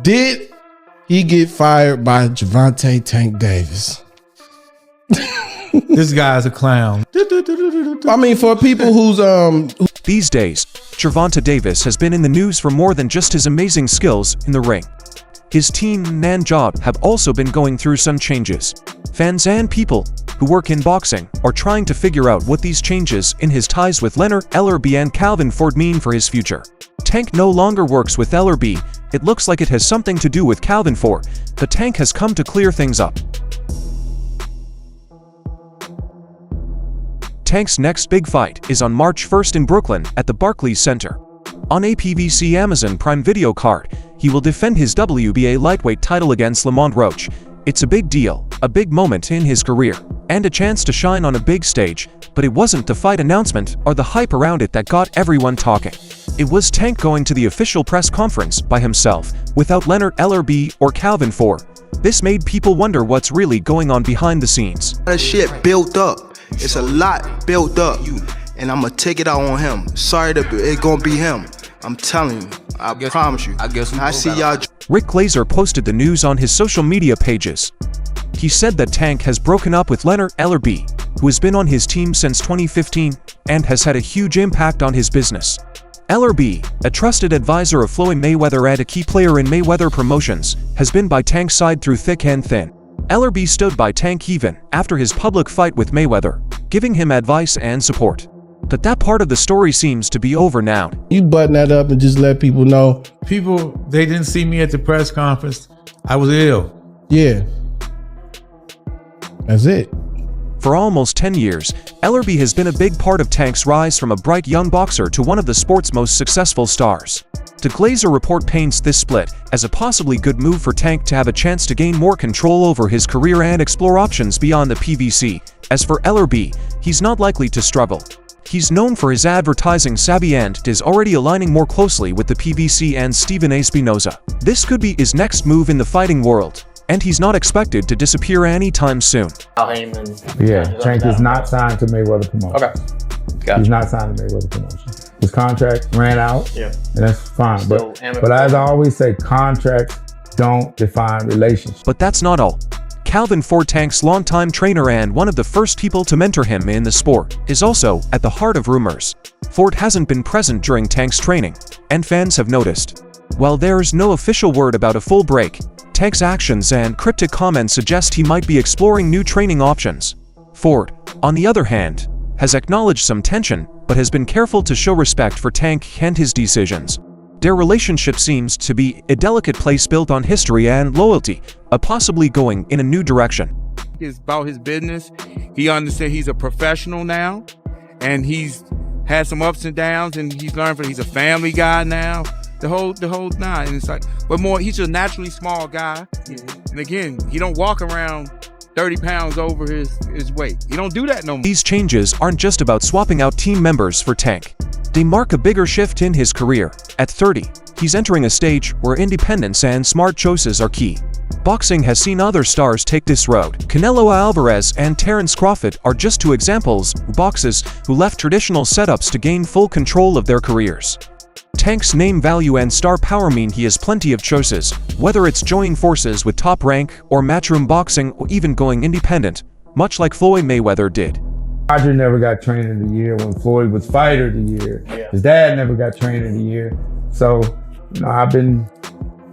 Did he get fired by Gervonta Tank Davis? This guy's a clown. I mean, for people who's These days, Gervonta Davis has been in the news for more than just his amazing skills in the ring. His team and job have also been going through some changes. Fans and people who work in boxing are trying to figure out what these changes in his ties with Leonard Ellerbe and Calvin Ford mean for his future. Tank no longer works with Ellerbe. It looks like it has something to do with Calvin Ford, but Tank has come to clear things up. Tank's next big fight is on March 1st in Brooklyn at the Barclays Center. On a PVC Amazon Prime Video card, he will defend his WBA lightweight title against Lamont Roach. It's a big deal, a big moment in his career, and a chance to shine on a big stage, but it wasn't the fight announcement or the hype around it that got everyone talking. It was Tank going to the official press conference by himself, without Leonard Ellerbe or Calvin Ford. This made people wonder what's really going on behind the scenes. That shit built up. It's a lot built up, and I'm gonna take it out on him. Sorry that it's gonna be him. I'm telling you, I promise you. I see y'all. Rick Glazer posted the news on his social media pages. He said that Tank has broken up with Leonard Ellerbe, who has been on his team since 2015 and has had a huge impact on his business. Ellerbe, a trusted advisor of Floyd Mayweather and a key player in Mayweather Promotions, has been by Tank's side through thick and thin. Ellerbe stood by Tank even after his public fight with Mayweather, giving him advice and support. But that part of the story seems to be over now. You button that up and just let people know. People, they didn't see me at the press conference. I was ill. Yeah. That's it. For almost 10 years, Ellerbe has been a big part of Tank's rise from a bright young boxer to one of the sport's most successful stars. The Glazer report paints this split as a possibly good move for Tank to have a chance to gain more control over his career and explore options beyond the PVC. As for Ellerbe, he's not likely to struggle. He's known for his advertising savvy and is already aligning more closely with the PVC and Stephen Espinoza. This could be his next move in the fighting world, and he's not expected to disappear anytime soon. Yeah, Tank is not signed to Mayweather Promotions. Okay. Gotcha. He's not signed to Mayweather Promotions. His contract ran out, and that's fine. But as I always say, contracts don't define relationships. But that's not all. Calvin Ford, Tank's longtime trainer and one of the first people to mentor him in the sport, is also at the heart of rumors. Ford hasn't been present during Tank's training, and fans have noticed. While there's no official word about a full break, Tank's actions and cryptic comments suggest he might be exploring new training options. Ford, on the other hand, has acknowledged some tension, but has been careful to show respect for Tank and his decisions. Their relationship seems to be a delicate place built on history and loyalty, possibly going in a new direction. It's about his business. He understands he's a professional now, and he's had some ups and downs, and he's learned from he's a family guy now. The whole nine. And it's like, but more, he's a naturally small guy. And again, he don't walk around 30 pounds over his weight. He don't do that no more. These changes aren't just about swapping out team members for Tank. They mark a bigger shift in his career. At 30, he's entering a stage where independence and smart choices are key. Boxing has seen other stars take this road. Canelo Alvarez and Terence Crawford are just two examples of boxers who left traditional setups to gain full control of their careers. Tank's name value and star power mean he has plenty of choices, whether it's joining forces with Top Rank or Matchroom Boxing or even going independent, much like Floyd Mayweather did. Roger never got trainer of the year when Floyd was fighter of the year. His dad never got trainer of the year. So, I've been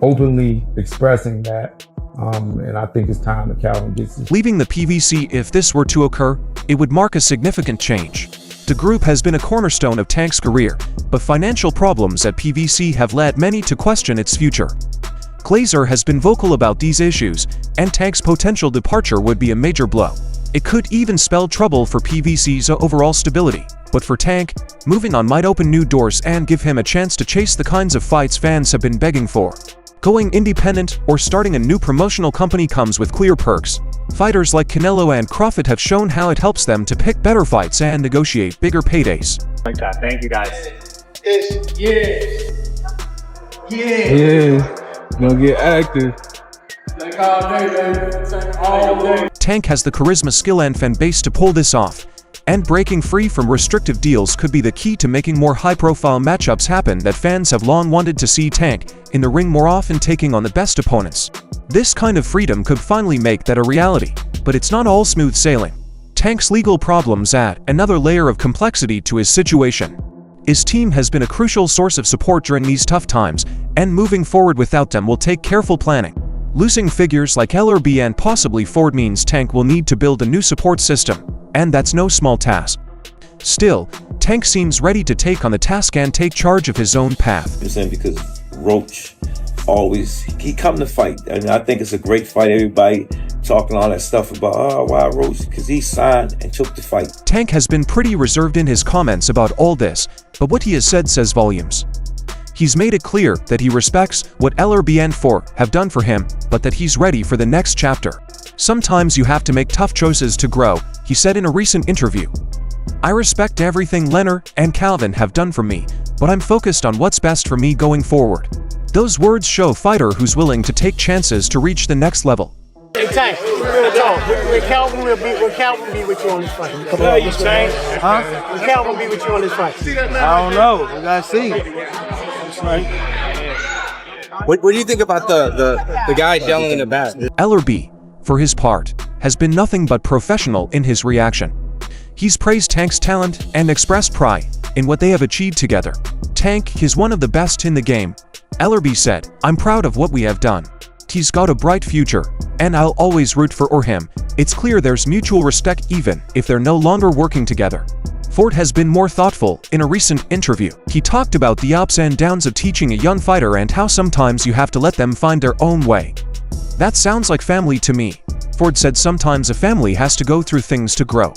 openly expressing that, and I think it's time that Calvin gets this. Leaving the PVC, if this were to occur, it would mark a significant change. The group has been a cornerstone of Tank's career, but financial problems at PVC have led many to question its future. Glazer has been vocal about these issues, and Tank's potential departure would be a major blow. It could even spell trouble for PVC's overall stability. But for Tank, moving on might open new doors and give him a chance to chase the kinds of fights fans have been begging for. Going independent or starting a new promotional company comes with clear perks. Fighters like Canelo and Crawford have shown how it helps them to pick better fights and negotiate bigger paydays. Like that. Thank you guys. Gonna get active. Tank has the charisma, skill and fan base to pull this off, And breaking free from restrictive deals could be the key to making more high-profile matchups happen that fans have long wanted to see Tank in the ring more often, taking on the best opponents. This kind of freedom could finally make that a reality, but it's not all smooth sailing. Tank's legal problems add another layer of complexity to his situation. His team has been a crucial source of support during these tough times, and moving forward without them will take careful planning. Losing figures like Ellerbe and possibly Ford means Tank will need to build a new support system, and that's no small task. Still, Tank seems ready to take on the task and take charge of his own path. Because Roach he come to fight, and I think it's a great fight. Everybody talking all that stuff about, oh, why Roach? Because he signed and took the fight. Tank has been pretty reserved in his comments about all this, but what he has said says volumes. He's made it clear that he respects what Ellerbe and Ford have done for him, but that he's ready for the next chapter. Sometimes you have to make tough choices to grow, he said in a recent interview. I respect everything Leonard and Calvin have done for me, but I'm focused on what's best for me going forward. Those words show a fighter who's willing to take chances to reach the next level. Hey Tank, real talk. Will Calvin be with you on this fight? No, you changed. Huh? Will Calvin be with you on this fight? I don't know. We gotta see. What do you think about the guys yelling in the back? Ellerbe, for his part, has been nothing but professional in his reaction. He's praised Tank's talent and expressed pride in what they have achieved together. Tank is one of the best in the game. Ellerbe said, I'm proud of what we have done. He's got a bright future, and I'll always root for him. It's clear there's mutual respect even if they're no longer working together. Ford has been more thoughtful in a recent interview. He talked about the ups and downs of teaching a young fighter and how sometimes you have to let them find their own way. That sounds like family to me. Ford said sometimes a family has to go through things to grow.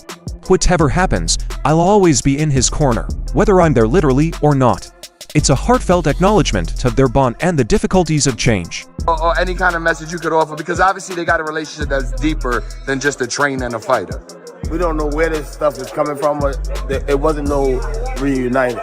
Whatever happens, I'll always be in his corner, whether I'm there literally or not. It's a heartfelt acknowledgement of their bond and the difficulties of change. Or any kind of message you could offer, because obviously they got a relationship that's deeper than just a trainer and a fighter. We don't know where this stuff is coming from. It wasn't no reunited.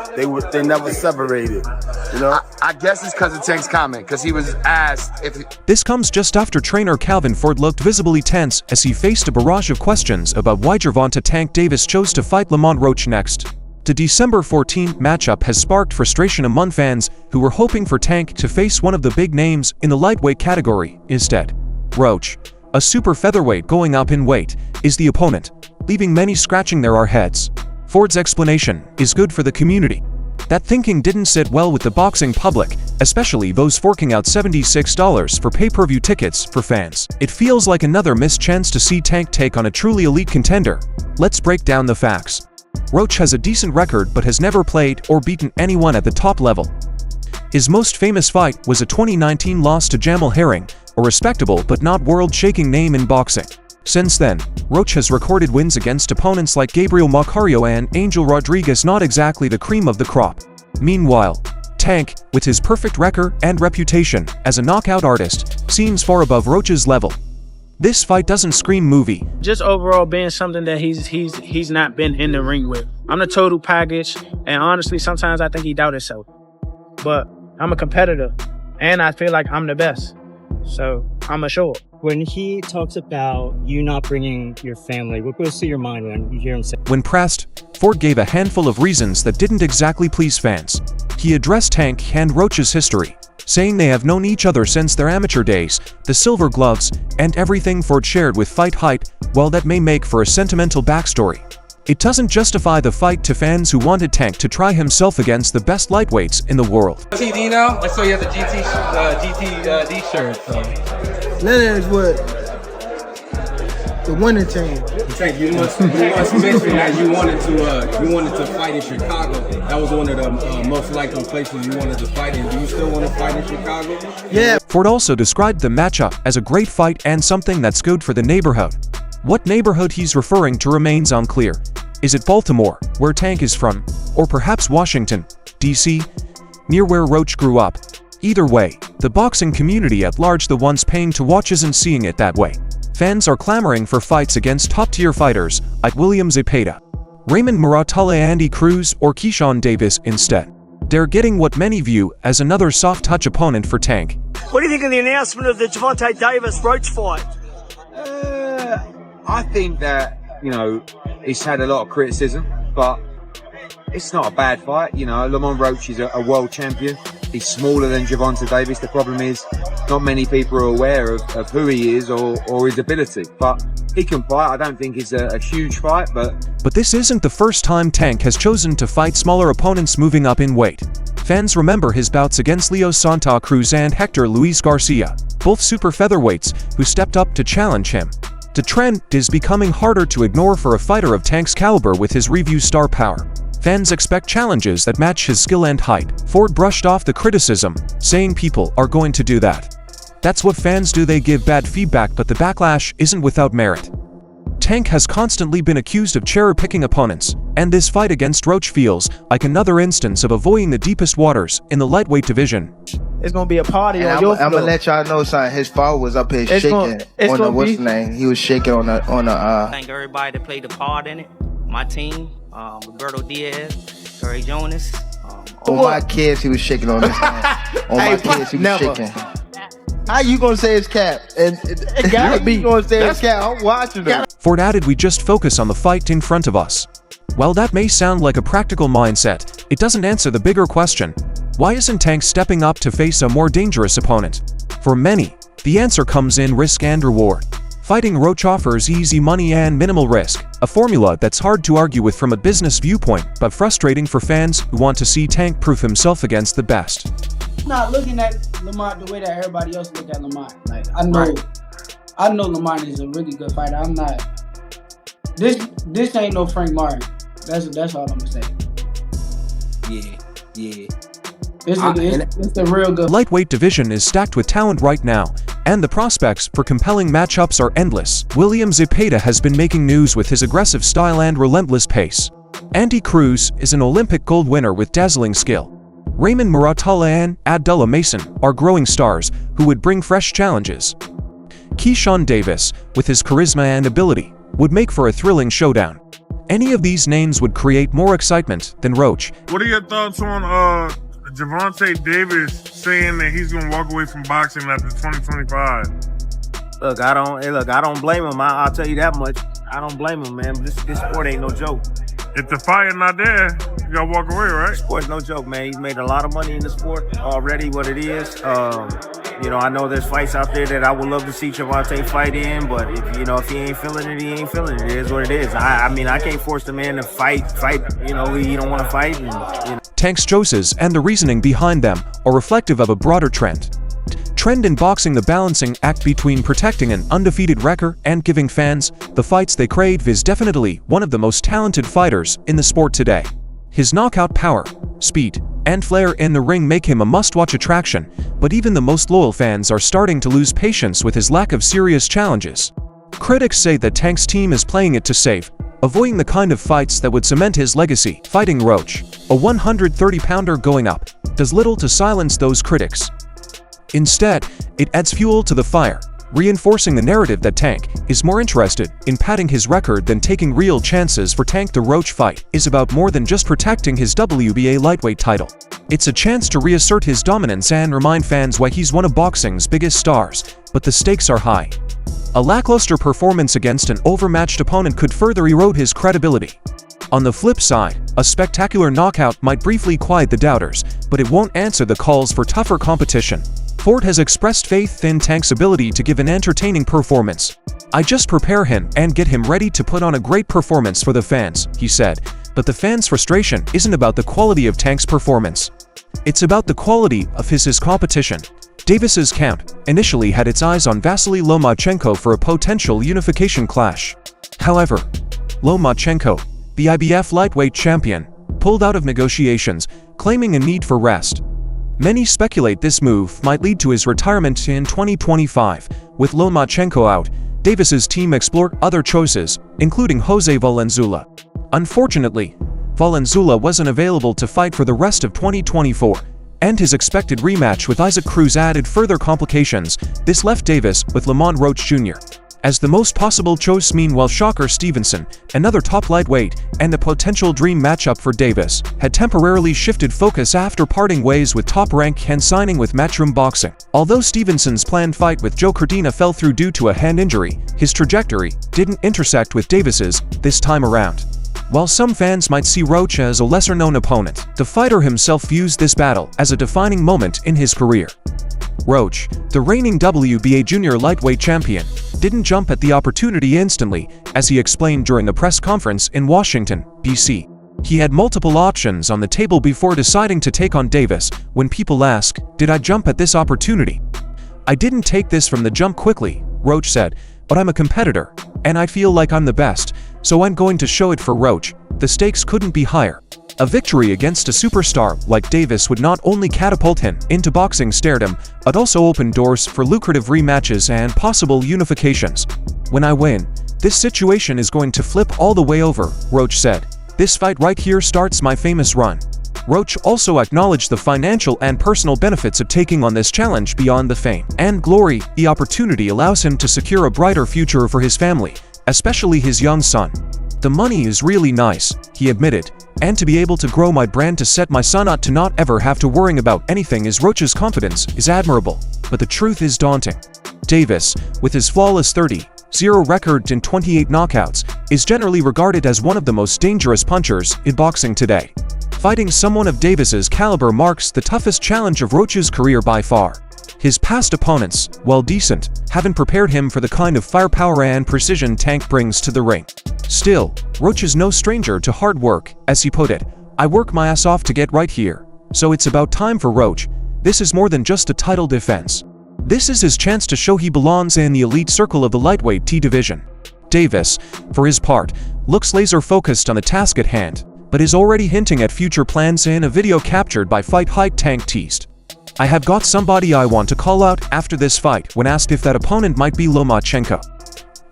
They never separated. You know. I guess it's because of Tank's comment, because he was asked if. This comes just after trainer Calvin Ford looked visibly tense as he faced a barrage of questions about why Gervonta "Tank" Davis chose to fight Lamont Roach next. The December 14 matchup has sparked frustration among fans who were hoping for Tank to face one of the big names in the lightweight category instead. Roach, a super featherweight going up in weight, is the opponent, leaving many scratching their heads. Ford's explanation is good for the community. That thinking didn't sit well with the boxing public, especially those forking out $76 for pay-per-view tickets for fans. It feels like another missed chance to see Tank take on a truly elite contender. Let's break down the facts. Roach has a decent record but has never played or beaten anyone at the top level. His most famous fight was a 2019 loss to Jamel Herring, a respectable but not world-shaking name in boxing. Since then, Roach has recorded wins against opponents like Gabriel Macario and Angel Rodriguez, not exactly the cream of the crop. Meanwhile, Tank, with his perfect record and reputation as a knockout artist, seems far above Roach's level. This fight doesn't scream movie. Just overall being something that he's not been in the ring with. I'm the total package, and honestly, sometimes I think he doubts himself. But I'm a competitor, and I feel like I'm the best. So I'm a show up. When he talks about you not bringing your family, what goes through your mind when you hear him say? When pressed, Ford gave a handful of reasons that didn't exactly please fans. He addressed Tank and Roach's history, saying they have known each other since their amateur days, the silver gloves, and everything Ford shared with Fight Hype. While that may make for a sentimental backstory, it doesn't justify the fight to fans who wanted Tank to try himself against the best lightweights in the world. TD now? I saw you have the GTD shirt. So. Leonard is what? The winning team. Tank, you must mention that you wanted to fight in Chicago. That was one of the most likely places you wanted to fight in. Do you still want to fight in Chicago? Yeah. Ford also described the matchup as a great fight and something that's good for the neighborhood. What neighborhood he's referring to remains unclear. Is it Baltimore, where Tank is from, or perhaps Washington, D.C., near where Roach grew up? Either way, the boxing community at large, the ones paying to watch, isn't seeing it that way. Fans are clamoring for fights against top-tier fighters like William Zepeda, Raymond Muratale, Andy Cruz, or Keyshawn Davis instead. They're getting what many view as another soft-touch opponent for Tank. What do you think of the announcement of the Gervonta Davis Roach fight? I think that, you know, He's had a lot of criticism, but it's not a bad fight. You know, Lamont Roach is a world champion. He's smaller than Gervonta Davis. The problem is not many people are aware of who he is or his ability. But he can fight. I don't think it's a huge fight, But this isn't the first time Tank has chosen to fight smaller opponents moving up in weight. Fans remember his bouts against Leo Santa Cruz and Hector Luis Garcia, both super featherweights who stepped up to challenge him. The trend is becoming harder to ignore for a fighter of Tank's caliber with his review star power. Fans expect challenges that match his skill and height. Ford brushed off the criticism, saying people are going to do that. That's what fans do, they give bad feedback, but the backlash isn't without merit. Tank has constantly been accused of cherry-picking opponents, and this fight against Roach feels like another instance of avoiding the deepest waters in the lightwait division. It's gonna be a party And on your floor. I'm gonna let y'all know something. His father was up here shaking on the what's the name? He was shaking on the Thank everybody that played a part in it. My team, Roberto Diaz, Curry Jonas. On my kids, he was shaking on his hand. On my kids, he was shaking. How you gonna say it's cap? It gotta be. You gonna say it's cap? I'm watching it. Ford added, "We just focus on the fight in front of us." While that may sound like a practical mindset, it doesn't answer the bigger question. Why isn't Tank stepping up to face a more dangerous opponent? For many, the answer comes in risk and reward. Fighting Roach offers easy money and minimal risk, a formula that's hard to argue with from a business viewpoint, but frustrating for fans who want to see Tank prove himself against the best. I'm not looking at Lamont the way that everybody else look at Lamont. Like I know Lamont is a really good fighter. I'm not. This ain't no Frank Martin. That's all I'm gonna say. yeah. It's a real good. Lightweight division is stacked with talent right now, and the prospects for compelling matchups are endless. William Zepeda has been making news with his aggressive style and relentless pace. Andy Cruz is an Olympic gold winner with dazzling skill. Raymond Muratalla and Abdullah Mason are growing stars who would bring fresh challenges. Keyshawn Davis, with his charisma and ability, would make for a thrilling showdown. Any of these names would create more excitement than Roach. What are your thoughts on Gervonta Davis saying that he's gonna walk away from boxing after 2025? Look, I don't blame him. I'll tell you that much. I don't blame him, man. This sport ain't no joke. If the fight not there, you gotta walk away, right? Sport's no joke, man. He's made a lot of money in the sport already. What it is, I know there's fights out there that I would love to see Gervonta fight in, but if he ain't feeling it, he ain't feeling it. It is what it is. I can't force the man to fight. He don't want to fight. Tank's choices and the reasoning behind them are reflective of a broader trend. Trend in boxing, the balancing act between protecting an undefeated record and giving fans the fights they crave, is definitely one of the most talented fighters in the sport today. His knockout power, speed, and flair in the ring make him a must-watch attraction, but even the most loyal fans are starting to lose patience with his lack of serious challenges. Critics say that Tank's team is playing it to save, avoiding the kind of fights that would cement his legacy. Fighting Roach, a 130-pounder going up, does little to silence those critics. Instead, it adds fuel to the fire, reinforcing the narrative that Tank is more interested in padding his record than taking real chances. For Tank, the Roach fight is about more than just protecting his WBA lightweight title. It's a chance to reassert his dominance and remind fans why he's one of boxing's biggest stars, but the stakes are high. A lackluster performance against an overmatched opponent could further erode his credibility. On the flip side, a spectacular knockout might briefly quiet the doubters, but it won't answer the calls for tougher competition. Ford has expressed faith in Tank's ability to give an entertaining performance. "I just prepare him and get him ready to put on a great performance for the fans," he said. But the fans' frustration isn't about the quality of Tank's performance. It's about the quality of his competition. Davis's camp initially had its eyes on Vasily Lomachenko for a potential unification clash. However, Lomachenko, the IBF lightweight champion, pulled out of negotiations, claiming a need for rest. Many speculate this move might lead to his retirement in 2025. With Lomachenko out, Davis's team explored other choices, including Jose Valenzuela. Unfortunately, Valenzuela wasn't available to fight for the rest of 2024, and his expected rematch with Isaac Cruz added further complications. This left Davis with Lamont Roach Jr. as the most possible choice. Meanwhile, Shocker Stevenson, another top lightweight and a potential dream matchup for Davis, had temporarily shifted focus after parting ways with Top Rank and signing with Matchroom Boxing. Although Stevenson's planned fight with Joe Cordina fell through due to a hand injury, his trajectory didn't intersect with Davis's this time around. While some fans might see Roach as a lesser-known opponent, the fighter himself views this battle as a defining moment in his career. Roach, the reigning WBA junior lightweight champion, didn't jump at the opportunity instantly, as he explained during the press conference in Washington, D.C. He had multiple options on the table before deciding to take on Davis. When people ask, "Did I jump at this opportunity?" "I didn't take this from the jump quickly," Roach said, "but I'm a competitor, and I feel like I'm the best, so I'm going to show it." For Roach, the stakes couldn't be higher. A victory against a superstar like Davis would not only catapult him into boxing stardom, but also open doors for lucrative rematches and possible unifications. "When I win, this situation is going to flip all the way over," Roach said. "This fight right here starts my famous run." Roach also acknowledged the financial and personal benefits of taking on this challenge. Beyond the fame and glory, the opportunity allows him to secure a brighter future for his family, especially his young son. "The money is really nice," he admitted, "and to be able to grow my brand to set my son up to not ever have to worry about anything is Roach's confidence is admirable, but the truth is daunting." Davis, with his flawless 30-0 record and 28 knockouts, is generally regarded as one of the most dangerous punchers in boxing today. Fighting someone of Davis's caliber marks the toughest challenge of Roach's career by far. His past opponents, while decent, haven't prepared him for the kind of firepower and precision Tank brings to the ring. Still, Roach is no stranger to hard work, as he put it. "I work my ass off to get right here. So it's about time for Roach. This is more than just a title defense. This is his chance to show he belongs in the elite circle of the lightweight T division." Davis, for his part, looks laser-focused on the task at hand, but is already hinting at future plans in a video captured by Fight Hype. Tank teased, "I have got somebody I want to call out after this fight," when asked if that opponent might be Lomachenko.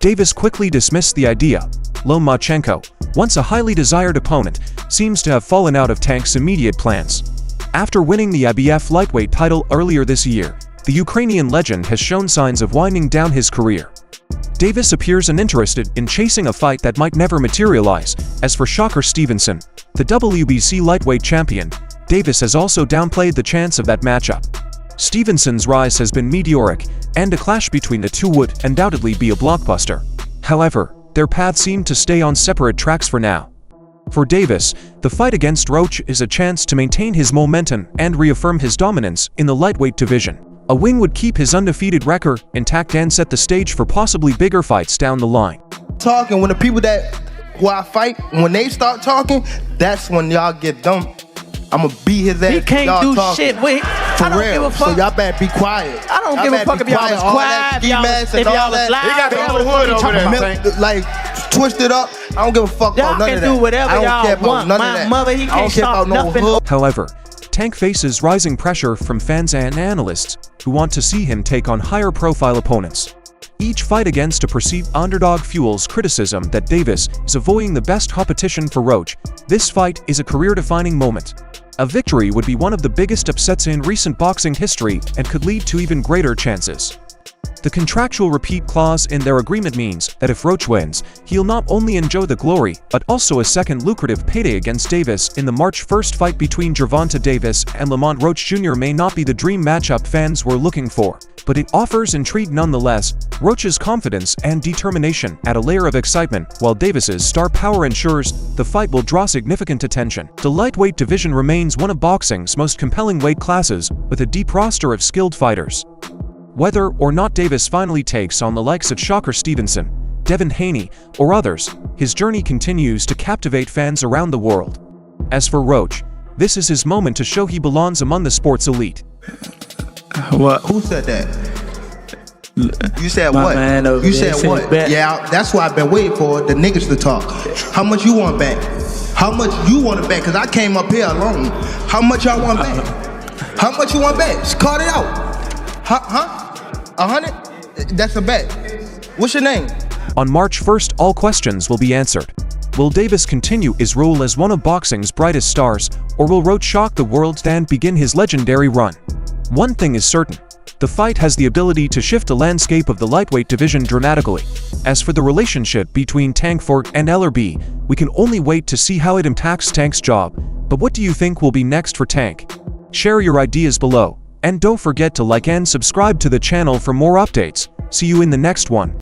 Davis quickly dismissed the idea. Lomachenko, once a highly desired opponent, seems to have fallen out of Tank's immediate plans. After winning the IBF lightweight title earlier this year, the Ukrainian legend has shown signs of winding down his career. Davis appears uninterested in chasing a fight that might never materialize. As for Shocker Stevenson, the WBC lightweight champion, Davis has also downplayed the chance of that matchup. Stevenson's rise has been meteoric, and a clash between the two would undoubtedly be a blockbuster. However, their paths seem to stay on separate tracks for now. For Davis, the fight against Roach is a chance to maintain his momentum and reaffirm his dominance in the lightweight division. A win would keep his undefeated record intact and set the stage for possibly bigger fights down the line. Talking, when the people who I fight, when they start talking, that's when y'all get dumped. I'ma beat his ass. He can't do shit. Wait, I don't give a fuck. So y'all better be quiet. I don't give a fuck if y'all was quiet, if y'all was loud. He got the whole hood over there. Like, twisted up. I don't give a fuck about none of that. Y'all can do whatever y'all want. My mother, he can't stop nothing. However, Tank faces rising pressure from fans and analysts who want to see him take on higher-profile opponents. Each fight against a perceived underdog fuels criticism that Davis is avoiding the best competition for Roach. This fight is a career-defining moment. A victory would be one of the biggest upsets in recent boxing history and could lead to even greater chances. The contractual repeat clause in their agreement means that if Roach wins, he'll not only enjoy the glory, but also a second lucrative payday against Davis in the March 1st fight between Gervonta Davis and Lamont Roach Jr. may not be the dream matchup fans were looking for, but it offers intrigue nonetheless. Roach's confidence and determination add a layer of excitement, while Davis's star power ensures the fight will draw significant attention. The lightweight division remains one of boxing's most compelling weight classes, with a deep roster of skilled fighters. Whether or not Davis finally takes on the likes of Shocker Stevenson, Devin Haney, or others, his journey continues to captivate fans around the world. As for Roach, this is his moment to show he belongs among the sport's elite. What? Who said that? You said what? You said what? Yeah, that's why I've been waiting for the niggas to talk. How much you want back? How much you want it back? Because I came up here alone. How much y'all want back? How much you want back? Just call it out. Huh? 100? That's a bet. What's your name? On March 1st, all questions will be answered. Will Davis continue his role as one of boxing's brightest stars, or will Roach shock the world and begin his legendary run? One thing is certain, The fight has the ability to shift the landscape of the lightweight division dramatically. As for the relationship between Tank Fork and Ellerbe, we can only wait to see how it impacts Tank's job. But what do you think will be next for Tank? Share your ideas below, and don't forget to like and subscribe to the channel for more updates. See you in the next one.